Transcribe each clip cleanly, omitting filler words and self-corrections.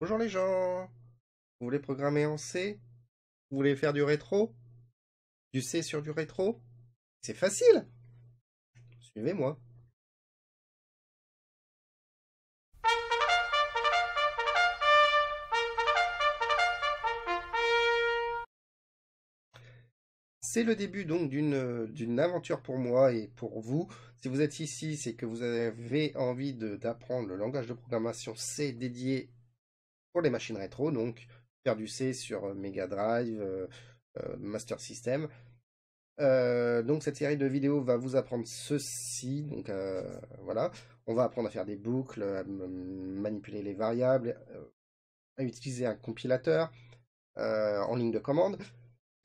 Bonjour les gens, vous voulez programmer en C? Vous voulez faire du rétro? Du C sur du rétro? C'est facile, suivez-moi. C'est le début donc d'une aventure pour moi et pour vous. Si vous êtes ici, c'est que vous avez envie d'apprendre le langage de programmation C dédié pour les machines rétro, donc faire du C sur Mega Drive, Master System. Donc cette série de vidéos va vous apprendre ceci. Donc voilà, on va apprendre à faire des boucles, à manipuler les variables, à utiliser un compilateur en ligne de commande.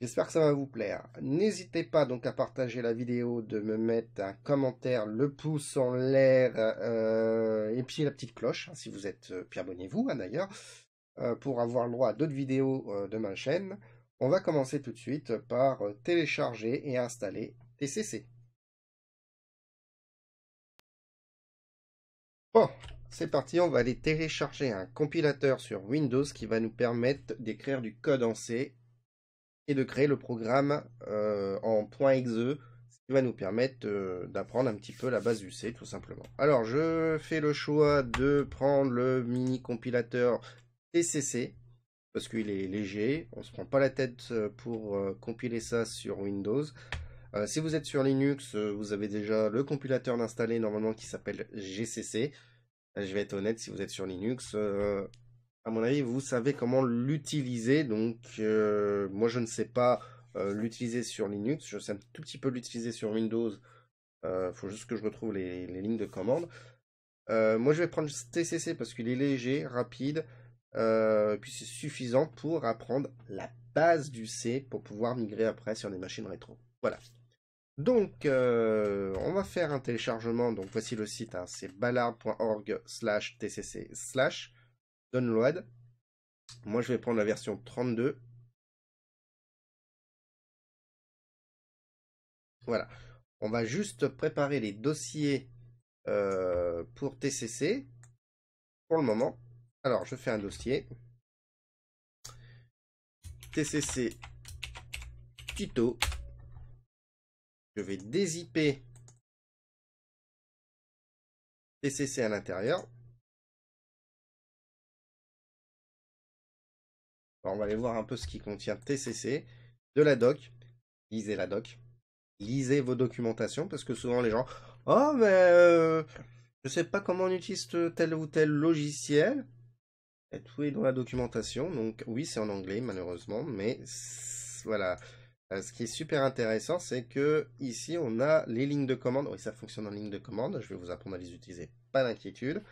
J'espère que ça va vous plaire. N'hésitez pas donc à partager la vidéo, de me mettre un commentaire, le pouce en l'air et puis la petite cloche, hein, si vous êtes, puis abonnez-vous hein, d'ailleurs, pour avoir le droit à d'autres vidéos de ma chaîne. On va commencer tout de suite par télécharger et installer TCC. Bon, c'est parti, on va aller télécharger un compilateur sur Windows qui va nous permettre d'écrire du code en C et de créer le programme en .exe, ce qui va nous permettre d'apprendre un petit peu la base du C, tout simplement. Alors, je fais le choix de prendre le mini compilateur TCC, parce qu'il est léger, on ne se prend pas la tête pour compiler ça sur Windows. Si vous êtes sur Linux, vous avez déjà le compilateur d'installer normalement qui s'appelle GCC. Je vais être honnête, si vous êtes sur Linux, à mon avis, vous savez comment l'utiliser. Donc, moi, je ne sais pas l'utiliser sur Linux. Je sais un tout petit peu l'utiliser sur Windows. Il faut juste que je retrouve les lignes de commande. Moi, je vais prendre TCC parce qu'il est léger, rapide. Puis c'est suffisant pour apprendre la base du C pour pouvoir migrer après sur des machines rétro. Voilà. Donc, on va faire un téléchargement. Donc, voici le site, hein, c'est ballard.org/tcc/download. Moi, je vais prendre la version 32. Voilà. On va juste préparer les dossiers pour TCC pour le moment. Alors, je fais un dossier TCC tuto. Je vais dézipper TCC à l'intérieur. On va aller voir un peu ce qui contient TCC, de la doc. Lisez la doc. Lisez vos documentations parce que souvent les gens, oh mais je sais pas comment on utilise tel ou tel logiciel. Et tout est dans la documentation. Donc oui, c'est en anglais malheureusement, mais voilà. Ce qui est super intéressant, c'est que ici on a les lignes de commande. Oui, ça fonctionne en ligne de commande. Je vais vous apprendre à les utiliser. Pas d'inquiétude.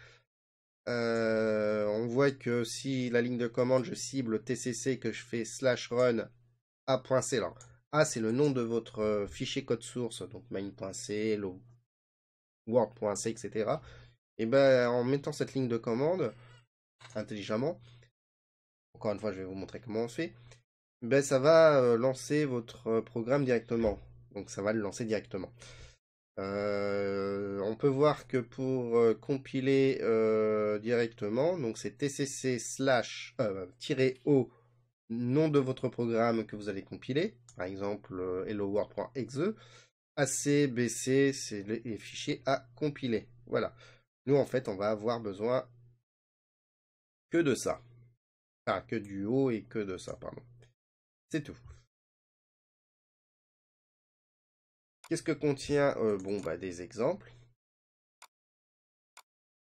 On voit que si la ligne de commande, je cible TCC, que je fais /run a.c. Alors, A, c'est le nom de votre fichier code source, donc main.c, word.c, etc. Et ben, en mettant cette ligne de commande intelligemment, encore une fois, je vais vous montrer comment on fait, ben, ça va lancer votre programme directement. Donc, ça va le lancer directement. On peut voir que pour compiler directement, donc c'est tcc /o nom de votre programme que vous allez compiler, par exemple hello-world.exe, AC, BC, c'est les fichiers à compiler. Voilà. Nous, en fait, on va avoir besoin que de ça. Enfin, que du haut et que de ça, pardon. C'est tout. Qu'est-ce que contient bon, bah, des exemples.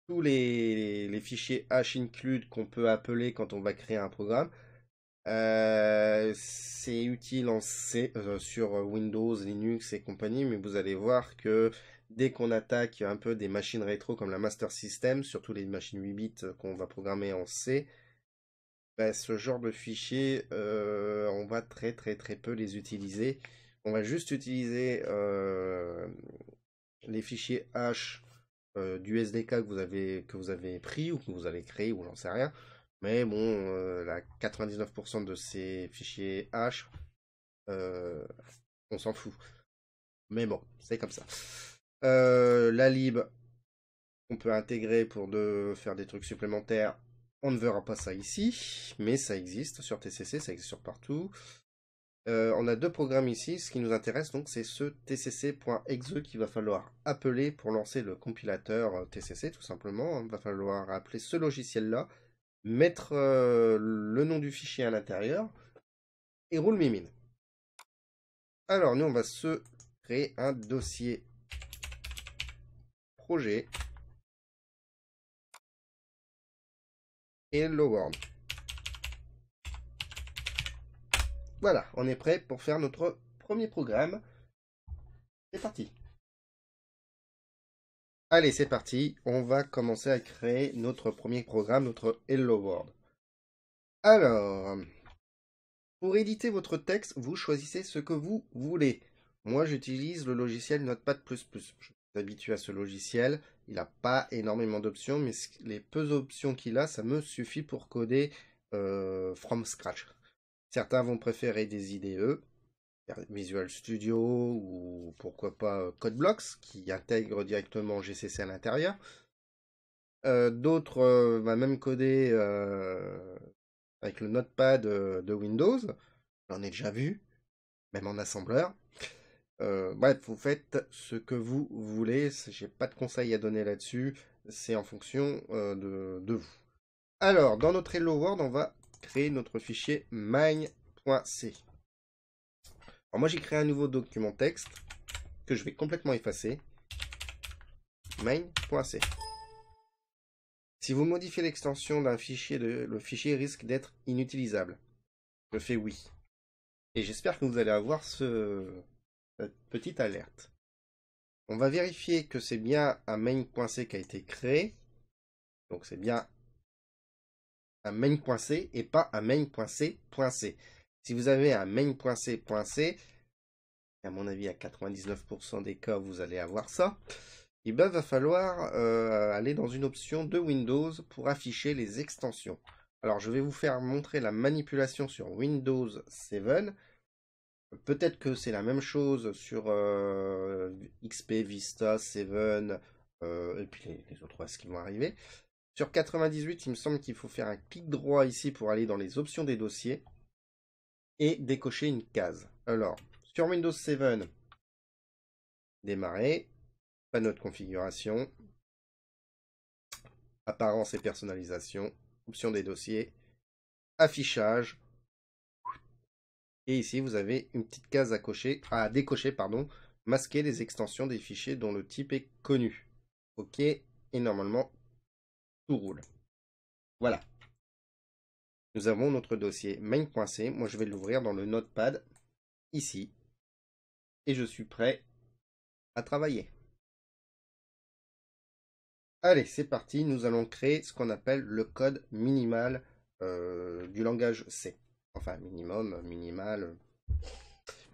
Tous les fichiers hash include qu'on peut appeler quand on va créer un programme. C'est utile en C, sur Windows, Linux et compagnie, mais vous allez voir que dès qu'on attaque un peu des machines rétro comme la Master System, surtout les machines 8 bits qu'on va programmer en C, bah, ce genre de fichiers, on va très peu les utiliser. On va juste utiliser les fichiers hash du SDK que vous avez pris ou que vous avez créé ou j'en sais rien. Mais bon, la 99% de ces fichiers hash, on s'en fout. Mais bon, c'est comme ça. La lib, on peut intégrer pour faire des trucs supplémentaires. On ne verra pas ça ici, mais ça existe sur TCC, ça existe sur partout. On a deux programmes ici. Ce qui nous intéresse, donc, c'est ce tcc.exe qu'il va falloir appeler pour lancer le compilateur TCC, tout simplement. Il va falloir appeler ce logiciel-là, mettre le nom du fichier à l'intérieur, et roule mimine. Alors, nous, on va se créer un dossier projet Hello World. Voilà, on est prêt pour faire notre premier programme. C'est parti. Allez, c'est parti. On va commencer à créer notre premier programme, notre Hello World. Alors, pour éditer votre texte, vous choisissez ce que vous voulez. Moi, j'utilise le logiciel Notepad++. Je suis habitué à ce logiciel. Il n'a pas énormément d'options, mais les peu d'options qu'il a, ça me suffit pour coder from scratch. Certains vont préférer des IDE, Visual Studio ou pourquoi pas CodeBlocks qui intègre directement GCC à l'intérieur. D'autres vont même coder avec le Notepad de Windows. J'en ai déjà vu, même en assembleur. Bref, vous faites ce que vous voulez. J'ai pas de conseils à donner là-dessus. C'est en fonction de vous. Alors, dans notre Hello World, on va créer notre fichier main.c. Alors moi, j'ai créé un nouveau document texte que je vais complètement effacer. Main.c. Si vous modifiez l'extension d'un fichier, le fichier risque d'être inutilisable. Je fais oui. Et j'espère que vous allez avoir cette petite alerte. On va vérifier que c'est bien un main.c qui a été créé. Donc c'est bien un main.c et pas un main.c.c. Si vous avez un main.c.c, à mon avis à 99% des cas vous allez avoir ça, il va falloir aller dans une option de Windows pour afficher les extensions. Alors je vais vous faire montrer la manipulation sur Windows 7. Peut-être que c'est la même chose sur XP, Vista, 7 et puis les autres OS qui vont arriver. Sur 98, il me semble qu'il faut faire un clic droit ici pour aller dans les options des dossiers et décocher une case. Alors, sur Windows 7, démarrer, panneau de configuration, apparence et personnalisation, options des dossiers, affichage. Et ici, vous avez une petite case à décocher, masquer les extensions des fichiers dont le type est connu. OK, et normalement, tout roule. Voilà. Nous avons notre dossier main.c. Moi, je vais l'ouvrir dans le Notepad, ici. Et je suis prêt à travailler. Allez, c'est parti. Nous allons créer ce qu'on appelle le code minimal du langage C. Enfin, minimum, minimal.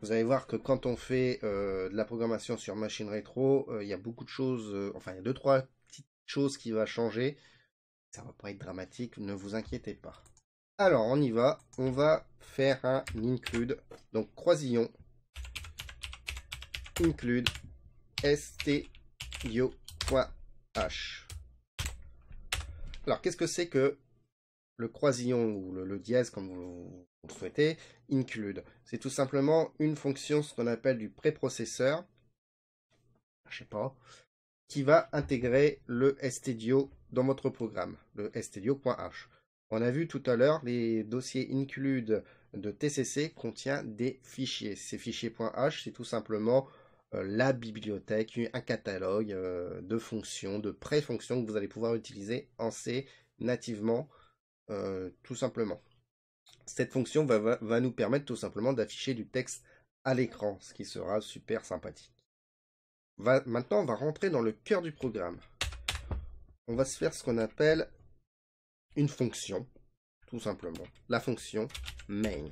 Vous allez voir que quand on fait de la programmation sur machine rétro, il y a beaucoup de choses, enfin, il y a 2-3 petites choses qui vont changer. Ça va pas être dramatique, ne vous inquiétez pas. Alors, on y va. On va faire un include. Donc, croisillon. Include stdio.h. Alors, qu'est-ce que c'est que le croisillon ou le dièse, comme vous le souhaitez, include? C'est tout simplement une fonction, ce qu'on appelle du préprocesseur, je sais pas, qui va intégrer le stdio dans votre programme, le stdio.h. On a vu tout à l'heure, les dossiers include de TCC contiennent des fichiers. Ces fichiers .h, c'est tout simplement la bibliothèque, un catalogue de fonctions, de pré-fonctions que vous allez pouvoir utiliser en C nativement, tout simplement. Cette fonction va nous permettre tout simplement d'afficher du texte à l'écran, ce qui sera super sympathique. Maintenant, on va rentrer dans le cœur du programme. On va se faire ce qu'on appelle une fonction, tout simplement. La fonction main.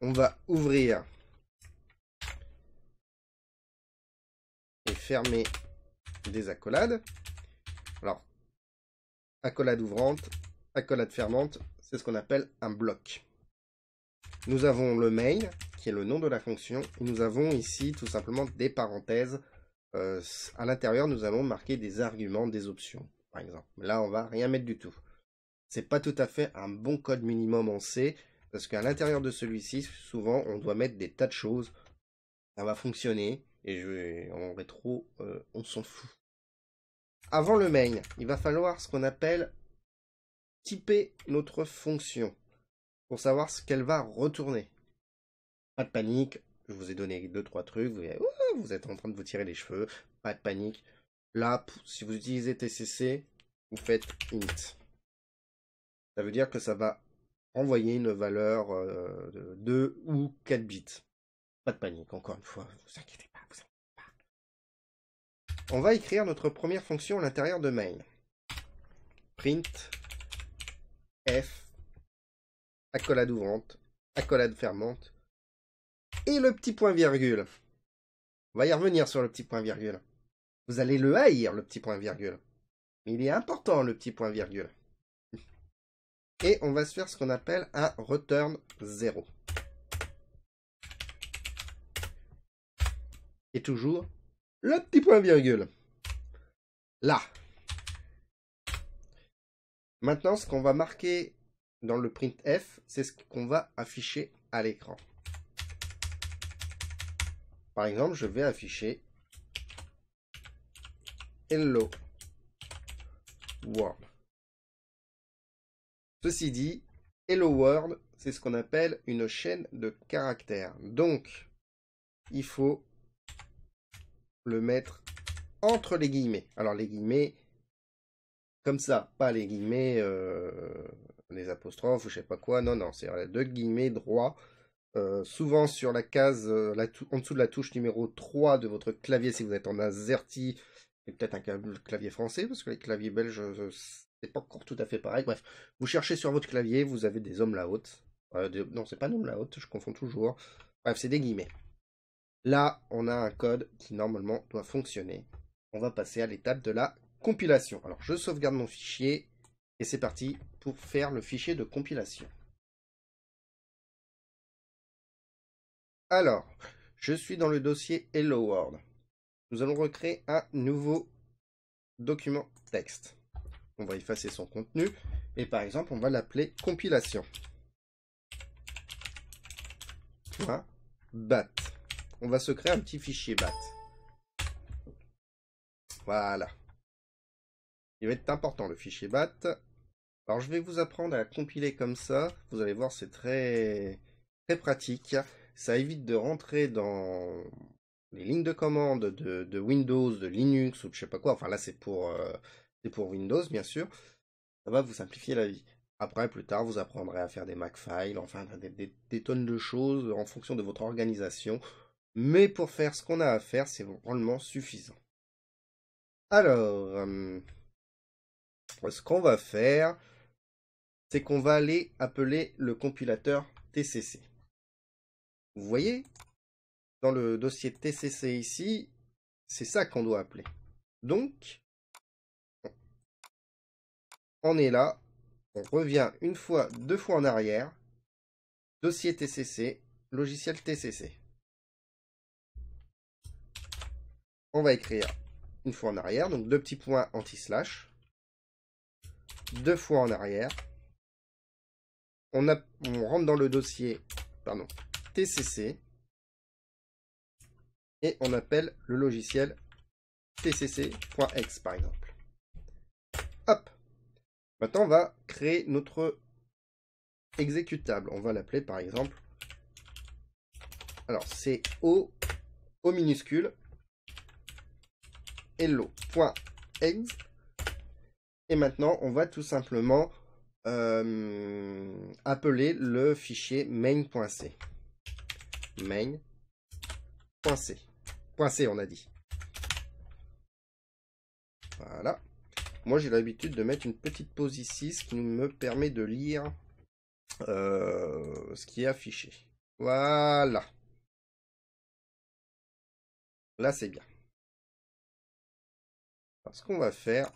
On va ouvrir et fermer des accolades. Alors, accolade ouvrante, accolade fermante, c'est ce qu'on appelle un bloc. Nous avons le main, qui est le nom de la fonction, et nous avons ici tout simplement des parenthèses. À l'intérieur, nous allons marquer des arguments, des options. par exemple. Là, on va rien mettre du tout. C'est pas tout à fait un bon code minimum en C, parce qu'à l'intérieur de celui-ci, souvent, on doit mettre des tas de choses. Ça va fonctionner, et en rétro, on s'en fout. Avant le main, il va falloir ce qu'on appelle typer notre fonction, pour savoir ce qu'elle va retourner. Pas de panique, je vous ai donné 2-3 trucs, vous êtes en train de vous tirer les cheveux, pas de panique. Là, si vous utilisez TCC, vous faites int. Ça veut dire que ça va envoyer une valeur de 2 ou 4 bits. Pas de panique, encore une fois, vous inquiétez pas, vous inquiétez pas. On va écrire notre première fonction à l'intérieur de main. Print f, accolade ouvrante, accolade fermante, et le petit point virgule. On va y revenir sur le petit point virgule. Vous allez le haïr, le petit point virgule. Mais il est important, le petit point virgule. Et on va se faire ce qu'on appelle un return 0. Et toujours le petit point virgule. Là. Maintenant, ce qu'on va marquer dans le printf, c'est ce qu'on va afficher à l'écran. Par exemple, je vais afficher Hello World. Ceci dit, Hello World, c'est ce qu'on appelle une chaîne de caractères. Donc, il faut le mettre entre les guillemets. Alors, les guillemets, comme ça, pas les guillemets, les apostrophes ou je sais pas quoi. Non, non, c'est deux guillemets droits. Souvent sur la case en dessous de la touche numéro 3 de votre clavier si vous êtes en AZERTY, et peut-être un clavier français, parce que les claviers belges, c'est pas encore tout à fait pareil. Bref, vous cherchez sur votre clavier, vous avez des omlaut. Non, c'est pas omlaut, je confonds toujours. Bref, c'est des guillemets. Là, on a un code qui normalement doit fonctionner. On va passer à l'étape de la compilation. Alors, je sauvegarde mon fichier, et c'est parti pour faire le fichier de compilation. Alors, je suis dans le dossier Hello World. Nous allons recréer un nouveau document texte. On va effacer son contenu et par exemple, on va l'appeler compilation. .bat. On va se créer un petit fichier bat. Voilà. Il va être important le fichier bat. Alors, je vais vous apprendre à compiler comme ça. Vous allez voir, c'est très pratique. Ça évite de rentrer dans les lignes de commande de Windows, de Linux ou de je sais pas quoi. Enfin là, c'est pour Windows, bien sûr. Ça va vous simplifier la vie. Après, plus tard, vous apprendrez à faire des Makefile, enfin des tonnes de choses en fonction de votre organisation. Mais pour faire ce qu'on a à faire, c'est vraiment suffisant. Alors, ce qu'on va faire, c'est qu'on va aller appeler le compilateur TCC. Vous voyez, dans le dossier TCC ici, c'est ça qu'on doit appeler. Donc, on est là, on revient une fois, deux fois en arrière, dossier TCC, logiciel TCC. On va écrire une fois en arrière, donc deux petits points anti-slash, deux fois en arrière. On rentre dans le dossier, TCC, et on appelle le logiciel tcc.exe par exemple. Hop. Maintenant, on va créer notre exécutable. On va l'appeler par exemple. Alors, c'est O minuscule hello.exe. Et maintenant, on va tout simplement appeler le fichier main.c. Main.c. .c, on a dit. Voilà. Moi, j'ai l'habitude de mettre une petite pause ici, ce qui me permet de lire ce qui est affiché. Voilà. Là, c'est bien. Alors, ce qu'on va faire,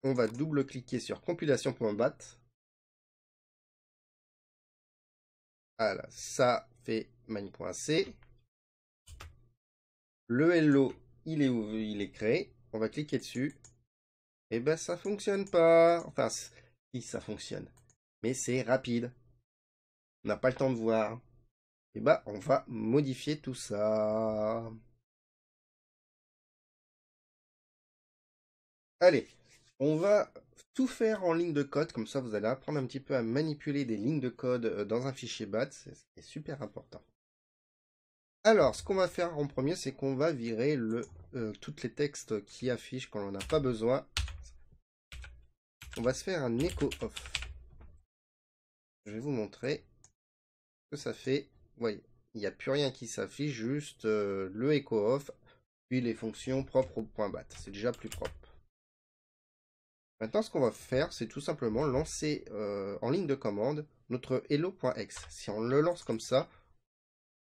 on va double-cliquer sur compilation.bat. Voilà, ça fait main.c. Le hello, il est créé. On va cliquer dessus. Eh ben ça fonctionne pas. Enfin, si ça fonctionne. Mais c'est rapide. On n'a pas le temps de voir. Et bah on va modifier tout ça. Allez, on va tout faire en ligne de code, comme ça vous allez apprendre un petit peu à manipuler des lignes de code dans un fichier BAT, c'est super important. Alors, ce qu'on va faire en premier, c'est qu'on va virer toutes les textes qui affichent quand on n'en a pas besoin. On va se faire un echo off. Je vais vous montrer ce que ça fait. Vous voyez, il n'y a plus rien qui s'affiche, juste le echo off, puis les fonctions propres au point .bat. C'est déjà plus propre. Maintenant, ce qu'on va faire, c'est tout simplement lancer en ligne de commande notre hello.x. Si on le lance comme ça,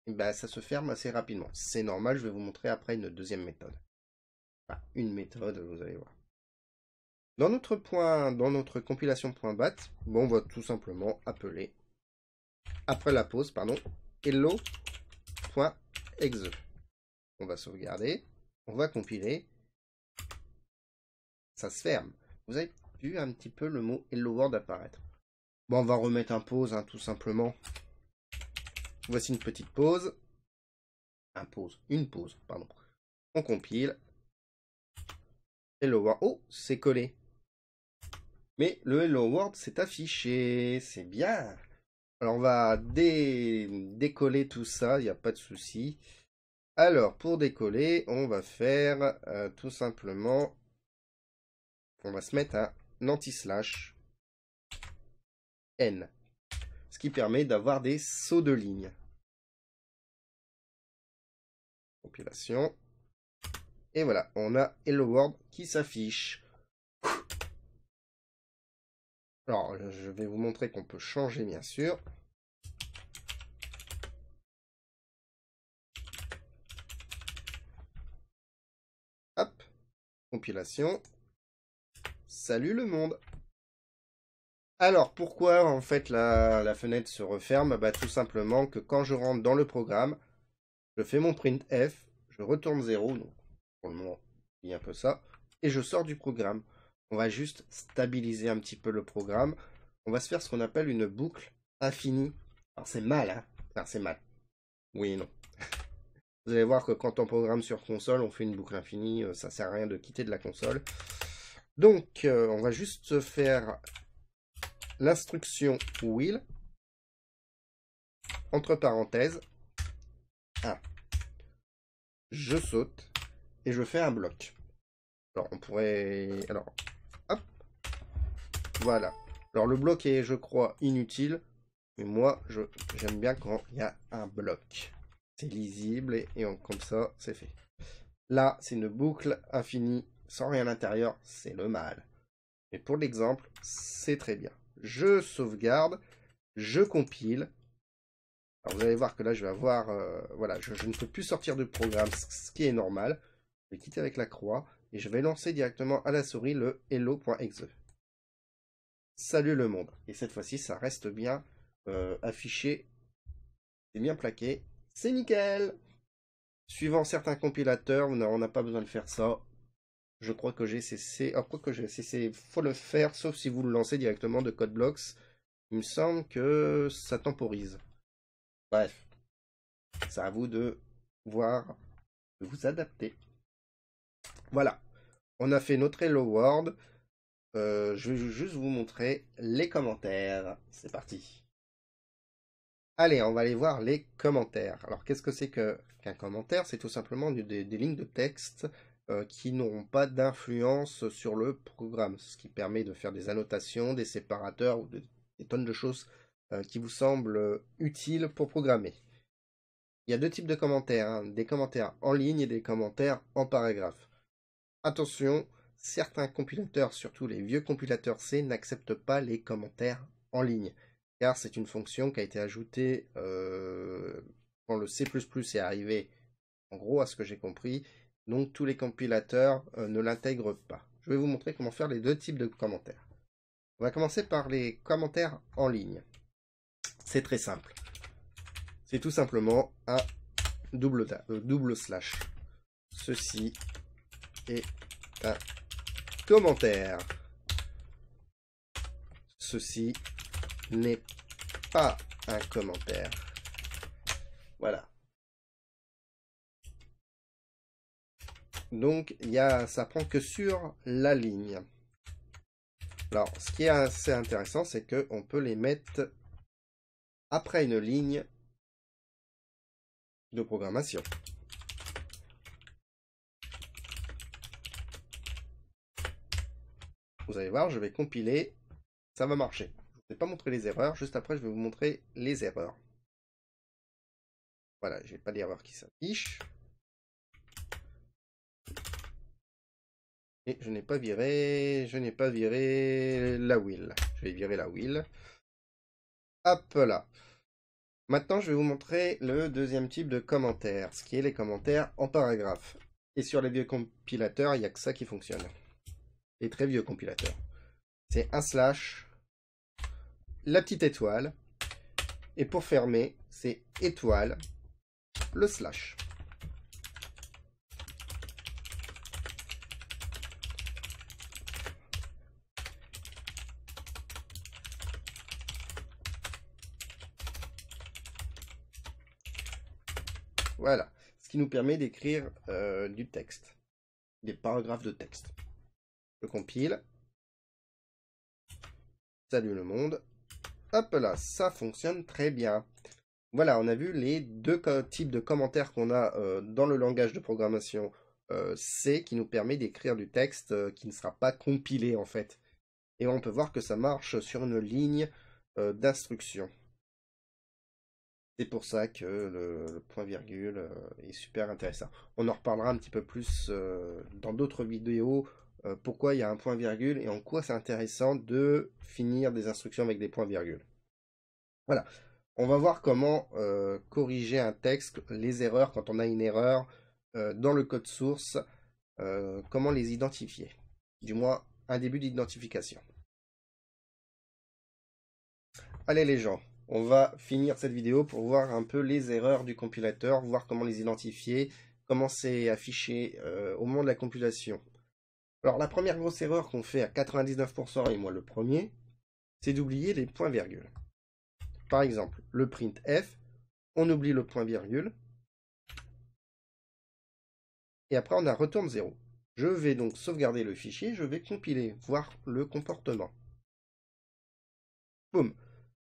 ben, ça se ferme assez rapidement. C'est normal, je vais vous montrer après une deuxième méthode. Enfin, une méthode, vous allez voir. Dans notre compilation.bat, bon, on va tout simplement appeler, après la pause, pardon, hello.exe. On va sauvegarder, on va compiler, ça se ferme. Vous avez vu un petit peu le mot hello world apparaître. Bon, on va remettre un pause, hein, tout simplement. Voici une petite pause. Une pause, pardon. On compile. Hello world. Oh, c'est collé. Mais le hello world s'est affiché. C'est bien. Alors, on va décoller tout ça. Il n'y a pas de souci. Alors, pour décoller, on va faire tout simplement... On va se mettre un anti-slash N. Ce qui permet d'avoir des sauts de ligne. Compilation. Et voilà, on a Hello World qui s'affiche. Alors, je vais vous montrer qu'on peut changer, bien sûr. Hop, compilation. Salut le monde. Alors, pourquoi en fait la fenêtre se referme? Bah, tout simplement que quand je rentre dans le programme, je fais mon printf, je retourne 0, donc pour le moment, il y a un peu ça, et je sors du programme. On va juste stabiliser un petit peu le programme. On va se faire ce qu'on appelle une boucle infinie. Alors c'est mal, hein? Alors c'est mal. Oui et non. Vous allez voir que quand on programme sur console, on fait une boucle infinie, ça sert à rien de quitter de la console. Donc, on va juste faire l'instruction will, entre parenthèses, 1. Je saute et je fais un bloc. Alors, on pourrait... Alors, hop, voilà. Alors, le bloc est, je crois, inutile, mais moi, j'aime bien quand il y a un bloc. C'est lisible et comme ça, c'est fait. Là, c'est une boucle infinie sans rien à l'intérieur, c'est le mal. Mais pour l'exemple, c'est très bien. Je sauvegarde, je compile. Alors vous allez voir que là, je vais avoir... voilà, je ne peux plus sortir du programme, ce qui est normal. Je vais quitter avec la croix et je vais lancer directement à la souris le hello.exe. Salut le monde. Et cette fois-ci, ça reste bien affiché. C'est bien plaqué. C'est nickel. Suivant certains compilateurs, on n'a pas besoin de faire ça. Je crois que GCC... Ah, quoique GCC, il faut le faire, sauf si vous le lancez directement de CodeBlocks. Il me semble que ça temporise. Bref, c'est à vous de voir, de vous adapter. Voilà, on a fait notre Hello World. Je vais juste vous montrer les commentaires. C'est parti. Allez, on va aller voir les commentaires. Alors, qu'est-ce que c'est qu'un commentaire? C'est tout simplement des lignes de texte qui n'auront pas d'influence sur le programme, ce qui permet de faire des annotations, des séparateurs ou des tonnes de choses qui vous semblent utiles pour programmer. Il y a deux types de commentaires, hein, des commentaires en ligne et des commentaires en paragraphe. Attention, certains compilateurs, surtout les vieux compilateurs C, n'acceptent pas les commentaires en ligne, car c'est une fonction qui a été ajoutée quand le C++ est arrivé, en gros à ce que j'ai compris, donc tous les compilateurs ne l'intègrent pas. Je vais vous montrer comment faire les deux types de commentaires. On va commencer par les commentaires en ligne. C'est très simple. C'est tout simplement un double slash. Ceci est un commentaire. Ceci n'est pas un commentaire. Voilà. Donc, ça prend que sur la ligne. Alors, ce qui est assez intéressant, c'est qu'on peut les mettre après une ligne de programmation. Vous allez voir, je vais compiler, ça va marcher. Je ne vais pas montrer les erreurs, juste après je vais vous montrer les erreurs. Voilà, j'ai pas d'erreur qui s'affiche. Et je n'ai pas viré la wheel. Je vais virer la wheel. Hop là. Maintenant, je vais vous montrer le deuxième type de commentaires, ce qui est les commentaires en paragraphe. Et sur les vieux compilateurs, il n'y a que ça qui fonctionne. Les très vieux compilateurs. C'est un slash, la petite étoile, et pour fermer, c'est étoile, le slash. Voilà, ce qui nous permet d'écrire du texte, des paragraphes de texte. Je compile. Salut le monde. Hop là, ça fonctionne très bien. Voilà, on a vu les deux types de commentaires qu'on a dans le langage de programmation C, qui nous permet d'écrire du texte qui ne sera pas compilé en fait. Et on peut voir que ça marche sur une ligne d'instruction. C'est pour ça que le point-virgule est super intéressant. On en reparlera un petit peu plus dans d'autres vidéos, pourquoi il y a un point-virgule et en quoi c'est intéressant de finir des instructions avec des points-virgules. Voilà, on va voir comment corriger un texte, les erreurs, quand on a une erreur dans le code source, comment les identifier. Du moins, un début d'identification. Allez les gens, on va finir cette vidéo pour voir un peu les erreurs du compilateur, voir comment les identifier, comment c'est affiché au moment de la compilation. Alors la première grosse erreur qu'on fait à 99%, et moi le premier, c'est d'oublier les points-virgules. Par exemple, le printf, on oublie le point-virgule, et après on a retourne 0. Je vais donc sauvegarder le fichier, je vais compiler, voir le comportement. Boum,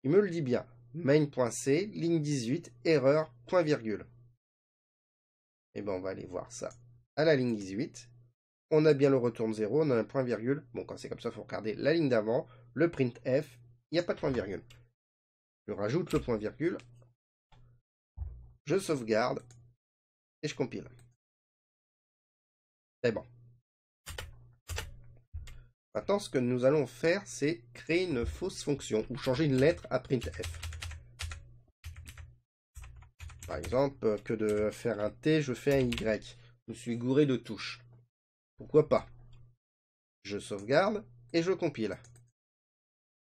il me le dit bien. Main.c, ligne 18, erreur, point-virgule. Et bien on va aller voir ça à la ligne 18. On a bien le retourne 0, on a un point-virgule. Bon, quand c'est comme ça, il faut regarder la ligne d'avant. Le printf, il n'y a pas de point-virgule. Je rajoute le point-virgule. Je sauvegarde. Et je compile. C'est bon. Maintenant, ce que nous allons faire, c'est créer une fausse fonction ou changer une lettre à printf. Par exemple, que de faire un T, je fais un Y. Je me suis gouré de touches. Pourquoi pas? Je sauvegarde et je compile.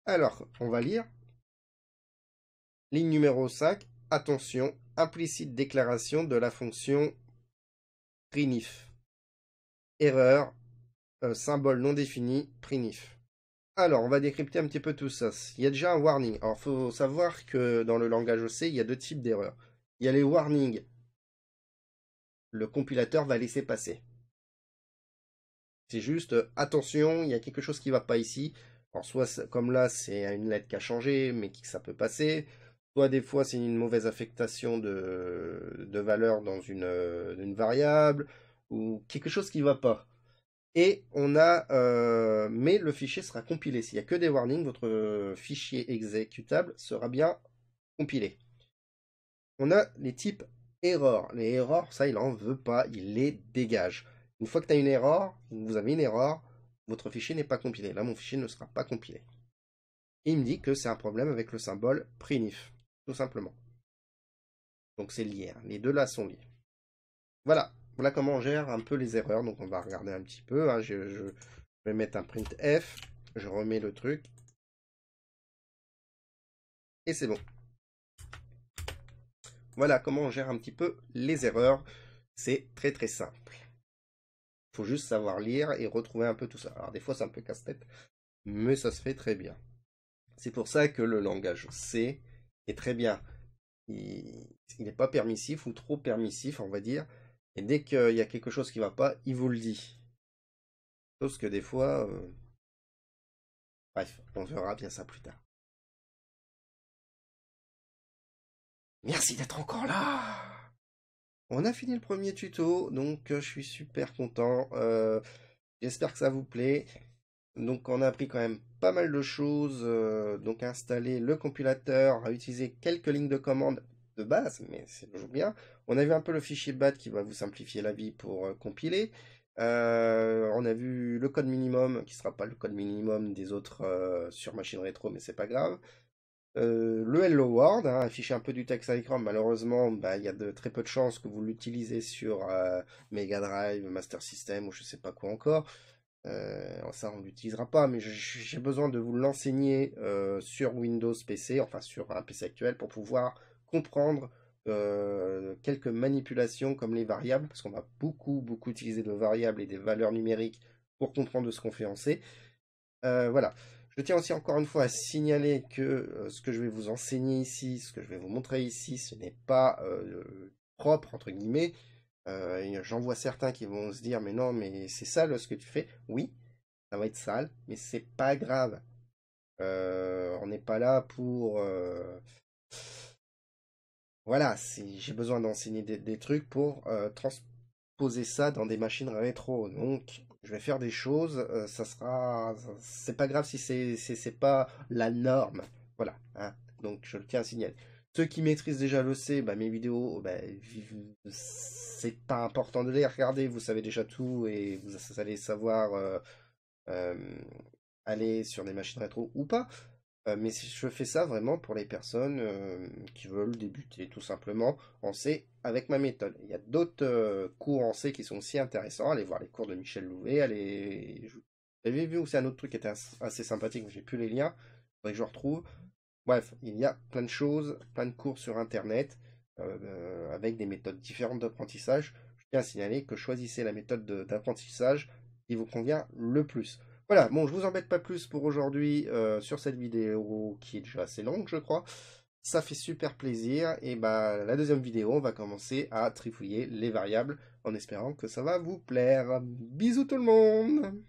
Alors, on va lire. Ligne numéro 5. Attention, implicite déclaration de la fonction prinif. Erreur, symbole non défini, prinif. Alors, on va décrypter un petit peu tout ça. Il y a déjà un warning. Alors, il faut savoir que dans le langage C, il y a deux types d'erreurs. Il y a les warnings. Le compilateur va laisser passer. C'est juste, attention, il y a quelque chose qui ne va pas ici. Alors, soit, comme là, c'est une lettre qui a changé, mais que ça peut passer. Soit des fois, c'est une mauvaise affectation de valeur dans une variable, ou quelque chose qui ne va pas. Et on a, mais le fichier sera compilé. S'il n'y a que des warnings, votre fichier exécutable sera bien compilé. On a les types erreurs. Les erreurs, ça, il n'en veut pas, il les dégage. Une fois que tu as une erreur, vous avez une erreur, votre fichier n'est pas compilé. Là, mon fichier ne sera pas compilé. Et il me dit que c'est un problème avec le symbole prinif, tout simplement. Donc c'est lié, hein. Les deux là sont liés. Voilà. Voilà comment on gère un peu les erreurs. Donc on va regarder un petit peu, hein. Je vais mettre un printf, je remets le truc. Et c'est bon. Voilà comment on gère un petit peu les erreurs. C'est très très simple. faut juste savoir lire et retrouver un peu tout ça. Alors des fois c'est un peu casse-tête, mais ça se fait très bien. C'est pour ça que le langage C est très bien. Il n'est pas permissif ou trop permissif, on va dire. Et dès qu'il y a quelque chose qui va pas, il vous le dit. Chose que des fois... Bref, on verra bien ça plus tard. Merci d'être encore là. On a fini le premier tuto, donc je suis super content. J'espère que ça vous plaît. Donc on a appris quand même pas mal de choses. Donc installer le compilateur, à utiliser quelques lignes de commande de base, mais c'est toujours bien. On a vu un peu le fichier BAT qui va vous simplifier la vie pour compiler. On a vu le code minimum, qui sera pas le code minimum des autres sur machine rétro, mais c'est pas grave. Le Hello World, hein, afficher un peu du texte à l'écran, malheureusement, bah, il y a de très peu de chances que vous l'utilisez sur Mega Drive, Master System ou je sais pas quoi encore. Ça, on l'utilisera pas, mais j'ai besoin de vous l'enseigner sur Windows PC, enfin sur un PC actuel, pour pouvoir comprendre quelques manipulations comme les variables, parce qu'on va beaucoup utiliser de variables et des valeurs numériques pour comprendre ce qu'on fait en C. Voilà. Je tiens aussi encore une fois à signaler que ce que je vais vous enseigner ici, ce que je vais vous montrer ici, ce n'est pas propre, entre guillemets. J'en vois certains qui vont se dire, mais non, mais c'est sale ce que tu fais. Oui, ça va être sale, mais c'est pas grave. On n'est pas là pour... Voilà, j'ai besoin d'enseigner des trucs pour transposer ça dans des machines rétro. Donc, je vais faire des choses, c'est pas grave si c'est pas la norme. Voilà, hein. Donc je le tiens à signaler. Ceux qui maîtrisent déjà le C, bah, mes vidéos, bah, c'est pas important de les regarder, vous savez déjà tout et vous allez savoir euh, aller sur des machines rétro ou pas. Mais je fais ça vraiment pour les personnes qui veulent débuter tout simplement en C avec ma méthode. Il y a d'autres cours en C qui sont aussi intéressants. Allez voir les cours de Michel Louvet. J'avais vu aussi un autre truc qui était assez sympathique, mais j'ai plus les liens. Faudrait que je retrouve. Bref, il y a plein de choses, plein de cours sur Internet avec des méthodes différentes d'apprentissage. Je tiens à signaler que choisissez la méthode d'apprentissage qui vous convient le plus. Voilà, bon, je vous embête pas plus pour aujourd'hui sur cette vidéo qui est déjà assez longue, je crois. Ça fait super plaisir. Et bah, la deuxième vidéo, on va commencer à trifouiller les variables en espérant que ça va vous plaire. Bisous tout le monde!